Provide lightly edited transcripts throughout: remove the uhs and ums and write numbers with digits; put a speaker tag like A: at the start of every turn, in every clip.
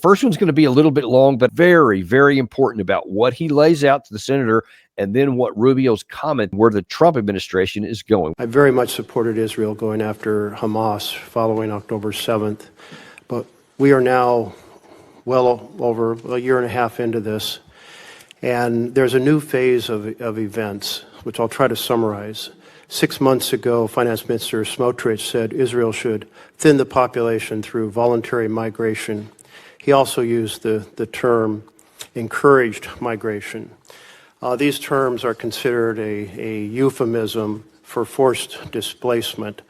A: First one's going to be a little bit long, but very, very important about what he lays out to the senator, and then what Rubio's comment where the Trump administration is going.
B: I very much supported Israel going after Hamas following October 7th, but we are now well over a year and a half into this, and there's a new phase of events, which I'll try to summarize. 6 months ago, Finance Minister Smotrich said Israel should thin the population through voluntary migration. He also used the term encouraged migration. These terms are considered a euphemism for forced displacement.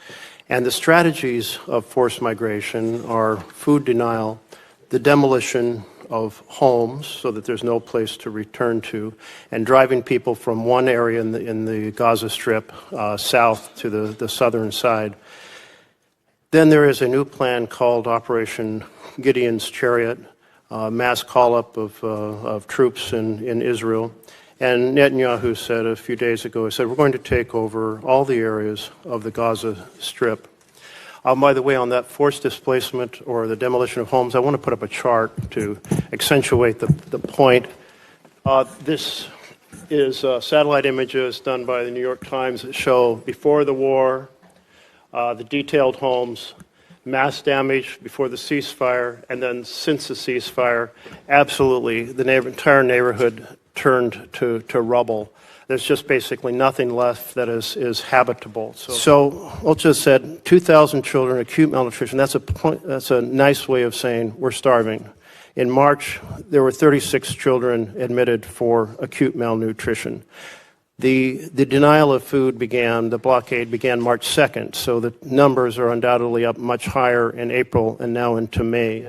B: And the strategies of forced migration are food denial, the demolition of homes so that there's no place to return to, and driving people from one area in the Gaza Strip south to the southern side. Then there is a new plan called Operation Gideon's Chariot, mass call-up of troops in Israel. And Netanyahu said a few days ago, he said, we're going to take over all the areas of the Gaza Strip. By the way, on that forced displacement or the demolition of homes, I want to put up a chart to accentuate the point. This is satellite images done by the New York Times that show before the war, the detailed homes, mass damage before the ceasefire, and then since the ceasefire, absolutely the entire neighborhood turned to rubble. There's just basically nothing left that is habitable. So Olcha said 2,000 children, acute malnutrition. That's a nice way of saying we're starving. In March, there were 36 children admitted for acute malnutrition. The denial of food the blockade began March 2nd, so the numbers are undoubtedly up much higher in April and now into May.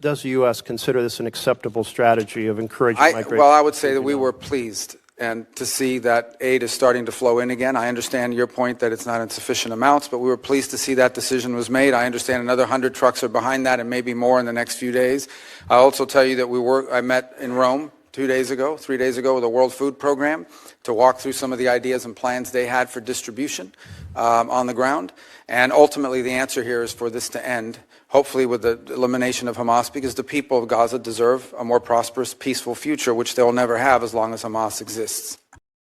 B: Does the U.S. consider this an acceptable strategy of encouraging migration?
C: Well, I would say that we were pleased and to see that aid is starting to flow in again. I understand your point that it's not in sufficient amounts, but we were pleased to see that decision was made. I understand another 100 trucks are behind that and maybe more in the next few days. I'll also tell you that I met in Rome 3 days ago with the World Food Program to walk through some of the ideas and plans they had for distribution on the ground. And ultimately the answer here is for this to end, hopefully with the elimination of Hamas, because the people of Gaza deserve a more prosperous, peaceful future, which they'll never have as long as Hamas exists.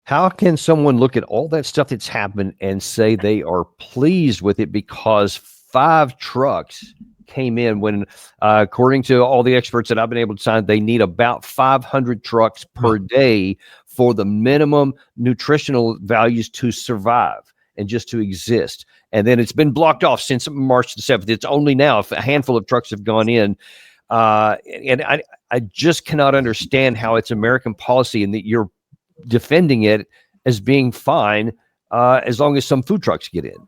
A: How can someone look at all that stuff that's happened and say they are pleased with it because 5 trucks came in when, according to all the experts that I've been able to sign, they need about 500 trucks per day for the minimum nutritional values to survive and just to exist. And then it's been blocked off since March the 7th. It's only now a handful of trucks have gone in. And I just cannot understand how it's American policy and that you're defending it as being fine as long as some food trucks get in.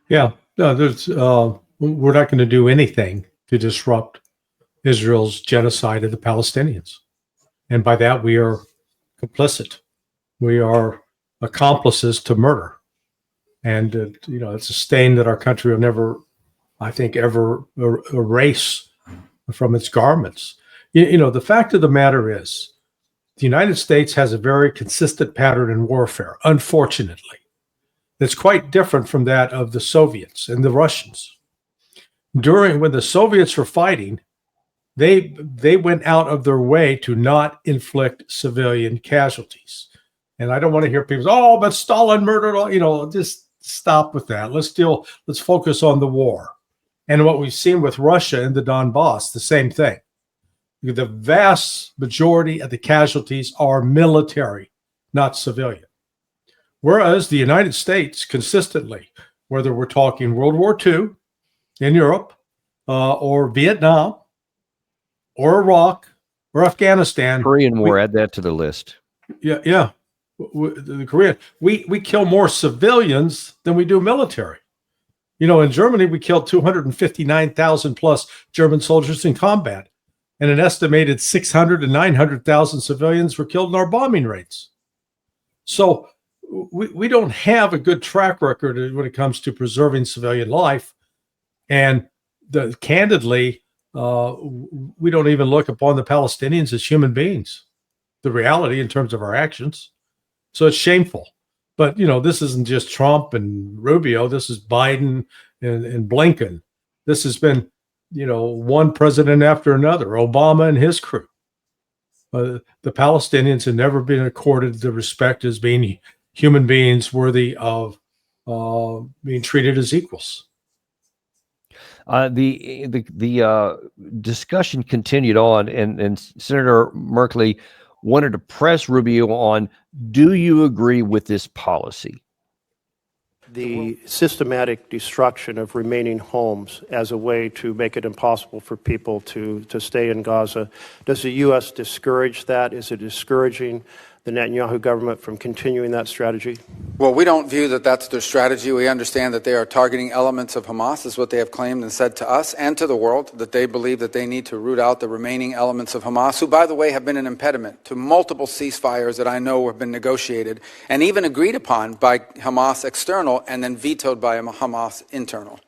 D: Yeah, no, we're not going to do anything to disrupt Israel's genocide of the Palestinians. And by that, we are complicit. We are accomplices to murder. And, it's a stain that our country will never, I think, ever erase from its garments. The fact of the matter is, the United States has a very consistent pattern in warfare, unfortunately. That's quite different from that of the Soviets and the Russians. When the Soviets were fighting, they went out of their way to not inflict civilian casualties. And I don't want to hear people say, oh, but Stalin murdered all, just stop with that. Let's focus on the war. And what we've seen with Russia and the Donbass, the same thing. The vast majority of the casualties are military, not civilian. Whereas the United States consistently, whether we're talking World War II in Europe, or Vietnam, or Iraq, or Afghanistan.
A: Korean War, add that to the list.
D: Yeah. The Korean, we kill more civilians than we do military. In Germany, we killed 259,000 plus German soldiers in combat, and an estimated 600 to 900,000 civilians were killed in our bombing raids. So we don't have a good track record when it comes to preserving civilian life. And candidly, we don't even look upon the Palestinians as human beings, the reality in terms of our actions. So it's shameful. But, this isn't just Trump and Rubio. This is Biden and Blinken. This has been, one president after another, Obama and his crew. The Palestinians have never been accorded the respect as being human beings worthy of being treated as equals.
A: The discussion continued on, and Senator Merkley wanted to press Rubio on, do you agree with this policy?
B: The systematic destruction of remaining homes as a way to make it impossible for people to stay in Gaza. Does the U.S. discourage that? Is it discouraging the Netanyahu government from continuing that strategy?
C: Well, we don't view that that's their strategy. We understand that they are targeting elements of Hamas, is what they have claimed and said to us and to the world, that they believe that they need to root out the remaining elements of Hamas, who, by the way, have been an impediment to multiple ceasefires that I know have been negotiated and even agreed upon by Hamas external and then vetoed by Hamas internal.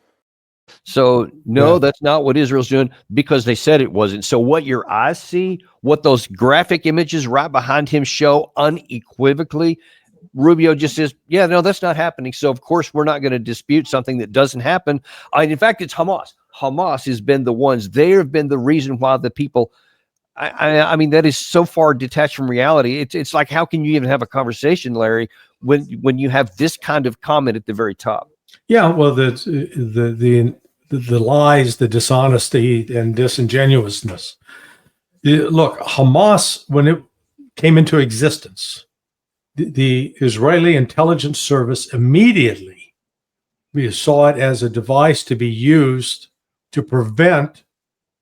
A: So, no, that's not what Israel's doing, because they said it wasn't. So what your eyes see, what those graphic images right behind him show unequivocally, Rubio just says, yeah, no, that's not happening. So, of course, we're not going to dispute something that doesn't happen. In fact, it's Hamas. Hamas has been the ones. They have been the reason why the people, I mean, that is so far detached from reality. It's like, how can you even have a conversation, Larry, when you have this kind of comment at the very top?
D: Yeah, well, the lies, the dishonesty, and disingenuousness. Look, Hamas, when it came into existence, the Israeli intelligence service immediately saw it as a device to be used to prevent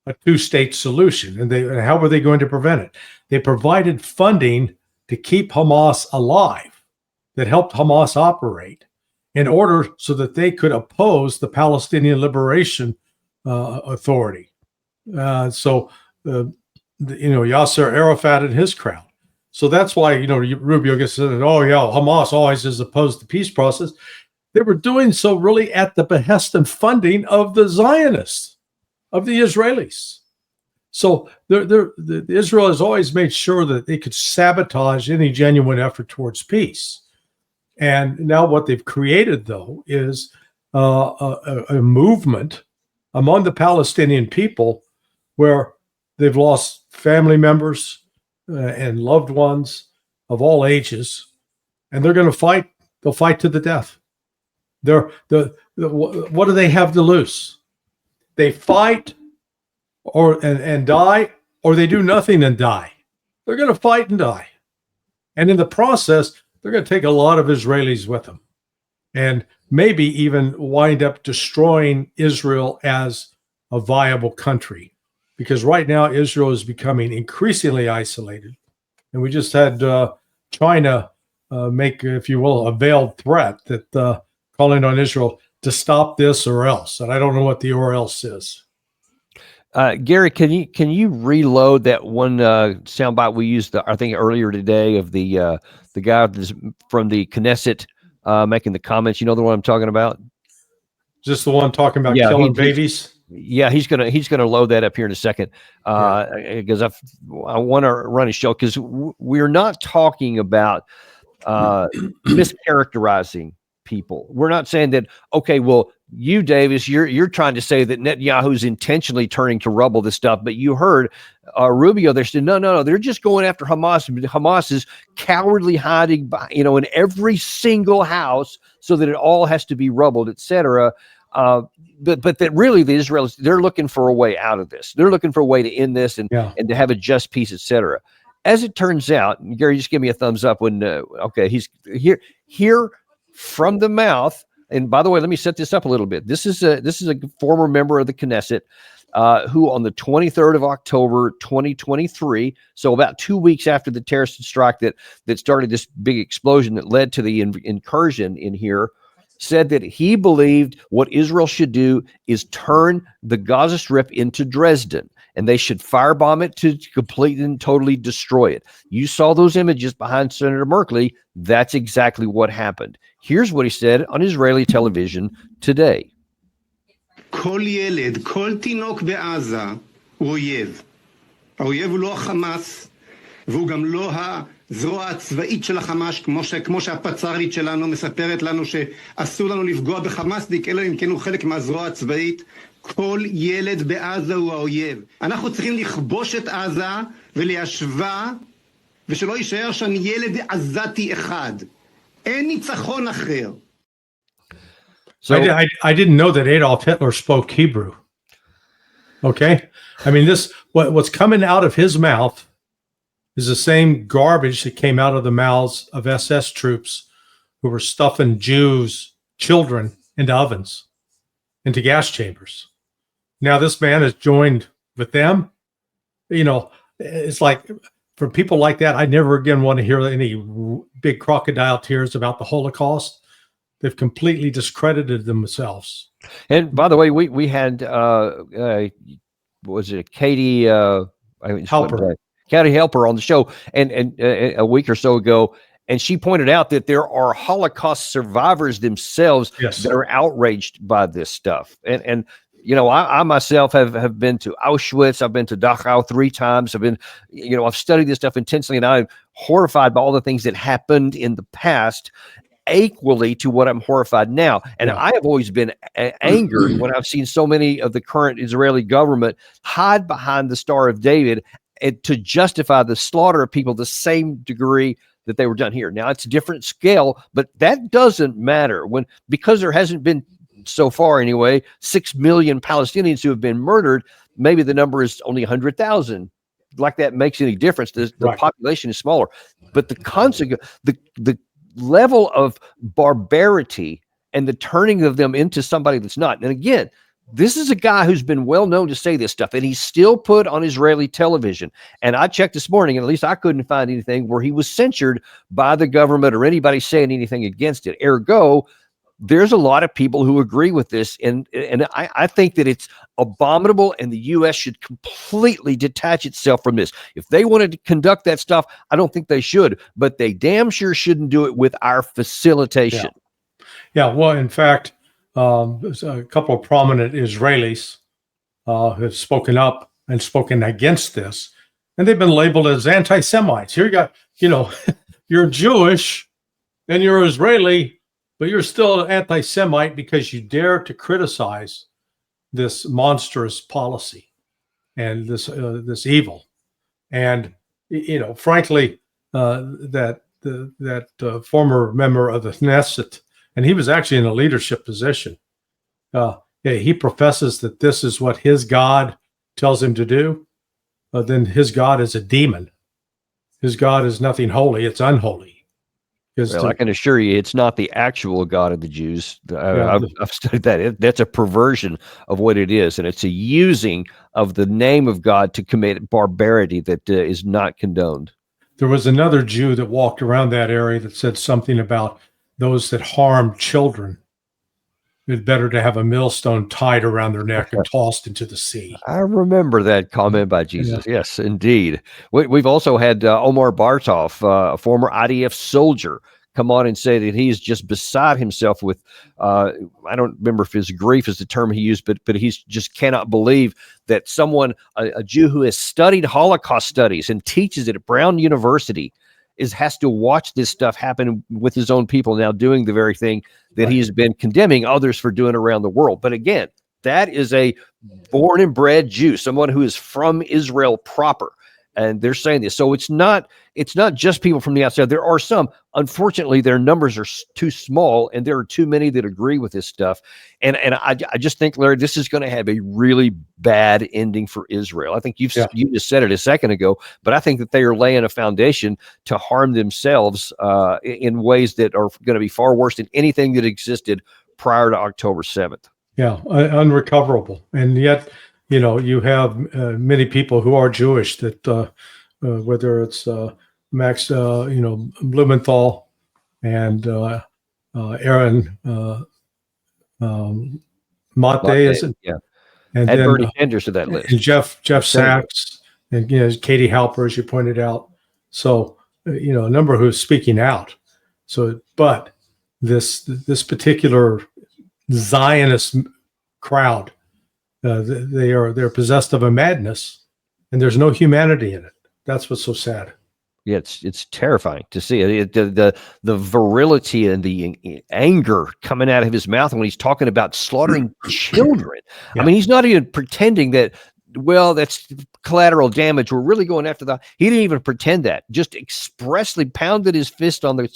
D: a two-state solution. And how were they going to prevent it? They provided funding to keep Hamas alive, that helped Hamas operate, in order so that they could oppose the Palestinian Liberation Authority. Yasser Arafat and his crowd. So that's why, Rubio gets said, oh, yeah, Hamas always is opposed to the peace process. They were doing so really at the behest and funding of the Zionists, of the Israelis. So Israel has always made sure that they could sabotage any genuine effort towards peace. And now what they've created, though, is a movement among the Palestinian people where they've lost family members and loved ones of all ages, and they're going to fight. They'll fight to the death. What do they have to lose? They fight and die, or they do nothing and die. They're going to fight and die. And in the process, they're going to take a lot of Israelis with them, and maybe even wind up destroying Israel as a viable country, because right now Israel is becoming increasingly isolated. And we just had China make, if you will, a veiled threat that calling on Israel to stop this or else. And I don't know what the or else is.
A: Gary, can you reload that one soundbite we used, I think, earlier today of the guy from the Knesset making the comments? You know the one I'm talking about?
D: Just the one talking about killing babies?
A: Yeah, he's gonna load that up here in a second, because I want to run a show, because we're not talking about mischaracterizing people. We're not saying that, okay, well, you, Davis, you're trying to say that Netanyahu's intentionally turning to rubble this stuff, but you heard Rubio there said, no, they're just going after Hamas. Hamas is cowardly hiding in every single house so that it all has to be rubbled, etc. But that really the Israelis, they're looking for a way out of this. They're looking for a way to end this and to have a just peace, etc. As it turns out, Gary, just give me a thumbs up when he's here from the mouth. And by the way, let me set this up a little bit. This is a former member of the Knesset who on the 23rd of October, 2023, so about 2 weeks after the terrorist strike that started this big explosion that led to the incursion in here, said that he believed what Israel should do is turn the Gaza Strip into Dresden, and they should firebomb it to completely and totally destroy it. You saw those images behind Senator Merkley. That's exactly what happened. Here's what he said on Israeli television today.
E: כל ילד, כל תינוק בעזה הוא אויב. האויב הוא לא החמאס, והוא גם לא הזרוע הצבאית של החמאס, כמו שהפצ"רית שלנו מספרת לנו שאסור לנו לפגוע בחמאסניק, אלא אם כן הוא חלק מהזרוע הצבאית. כל ילד בעזה הוא האויב. אנחנו צריכים לכבוש את עזה וליישבה, ושלא יישאר שם ילד עזתי אחד. אין ניצחון אחר.
D: So I didn't know that Adolf Hitler spoke Hebrew. Okay, I mean what's coming out of his mouth is the same garbage that came out of the mouths of SS troops who were stuffing Jews, children, into ovens, into gas chambers. Now this man has joined with them. You know, it's like for people like that, I never again want to hear any big crocodile tears about the Holocaust. They've completely discredited themselves.
A: And by the way, we had was it Katie
D: Halper.
A: Katie Halper on the show and a week or so ago, and she pointed out that there are Holocaust survivors themselves
D: Yes.
A: that are outraged by this stuff. And you know, I myself have been to Auschwitz. I've been to Dachau 3 times. I've studied this stuff intensely, and I'm horrified by all the things that happened in the past, equally to what I'm horrified now. And
D: Yeah.
A: I have always been angered when I've seen so many of the current Israeli government hide behind the Star of David to justify the slaughter of people the same degree that they were done here. Now it's a different scale, but that doesn't matter because there hasn't been, so far anyway, 6 million Palestinians who have been murdered. Maybe the number is only 100,000. Like that makes any difference. The
D: Right.
A: population is smaller, but the level of barbarity and the turning of them into somebody that's not. And again, this is a guy who's been well known to say this stuff, and he's still put on Israeli television. And I checked this morning, and at least I couldn't find anything where he was censored by the government or anybody saying anything against it. Ergo, there's a lot of people who agree with this, and I think that it's abominable, and the U.S. should completely detach itself from this. If they wanted to conduct that stuff, I don't think they should, but they damn sure shouldn't do it with our facilitation.
D: Yeah, well, in fact, there's a couple of prominent Israelis have spoken up and spoken against this, and they've been labeled as anti-Semites. Here you got, you're Jewish and you're Israeli, but you're still an anti-Semite because you dare to criticize this monstrous policy and this evil. And frankly, that former member of the Knesset, and he was actually in a leadership position. He professes that this is what his God tells him to do. Then his God is a demon. His God is nothing holy; it's unholy.
A: Well, I can assure you, it's not the actual God of the Jews. I've studied that. That's a perversion of what it is, and it's a using of the name of God to commit barbarity that is not condoned.
D: There was another Jew that walked around that area that said something about those that harm children. It's better to have a millstone tied around their neck and tossed into the sea.
A: I remember that comment by Jesus. Yeah. Yes, indeed. We've also had Omar Bartov, a former IDF soldier, come on and say that he's just beside himself with, I don't remember if his grief is the term he used, but he just cannot believe that someone, a Jew who has studied Holocaust studies and teaches it at Brown University, has to watch this stuff happen with his own people now doing the very thing that he's been condemning others for doing around the world. But again, that is a born and bred Jew, someone who is from Israel proper. And they're saying this. So it's not just people from the outside. There are some, unfortunately, their numbers are too small, and there are too many that agree with this stuff. And I just think, Larry, this is going to have a really bad ending for Israel. I think you just said it a second ago, but I think that they are laying a foundation to harm themselves in ways that are going to be far worse than anything that existed prior to October 7th.
D: Yeah, unrecoverable. And yet, you have many people who are Jewish that, whether it's Max, Blumenthal and Aaron Mate, is it?
A: Yeah.
D: And
A: Add
D: then
A: Bernie Sanders to that list.
D: And Jeff Sachs and Katie Halper, as you pointed out. So a number who's speaking out. So, but this particular Zionist crowd, they're possessed of a madness, and there's no humanity in it. That's what's so sad.
A: Yeah, it's terrifying to see it. The virility and the anger coming out of his mouth when he's talking about slaughtering children.
D: Yeah.
A: I mean, he's not even pretending that, well, that's collateral damage. We're really going after the. He didn't even pretend that. Just expressly pounded his fist on the.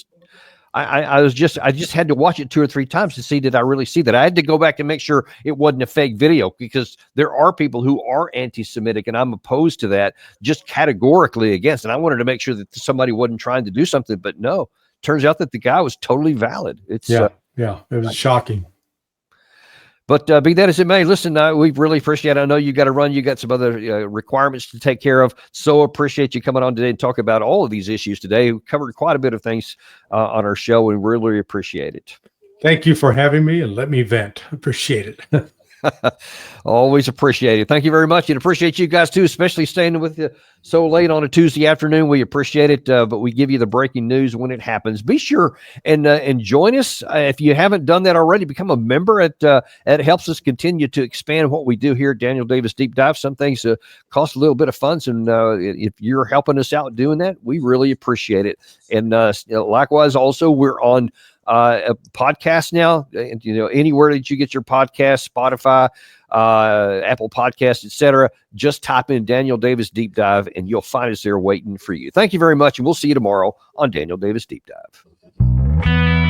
A: I just had to watch it 2 or 3 times to see, did I really see that? I had to go back and make sure it wasn't a fake video, because there are people who are anti-Semitic, and I'm opposed to that, just categorically against. And I wanted to make sure that somebody wasn't trying to do something, but no, turns out that the guy was totally valid. It's
D: it was shocking.
A: But be that as it may, listen, we really appreciate it. I know you got to run. You got some other requirements to take care of. So appreciate you coming on today and talk about all of these issues today. We covered quite a bit of things on our show, and really appreciate it.
D: Thank you for having me and let me vent. Appreciate it.
A: Always appreciate it. Thank you very much. And appreciate you guys too, especially staying with you so late on a Tuesday afternoon. We appreciate it. But we give you the breaking news when it happens. Be sure and join us. If you haven't done that already, become a member. It helps us continue to expand what we do here at Daniel Davis Deep Dive. Some things cost a little bit of funds. And if you're helping us out doing that, we really appreciate it. And likewise, also, we're on a podcast now, and anywhere that you get your podcast, Spotify, Apple Podcasts, etc. Just type in Daniel Davis Deep Dive and you'll find us there waiting for you. Thank you very much, and we'll see you tomorrow on Daniel Davis Deep Dive.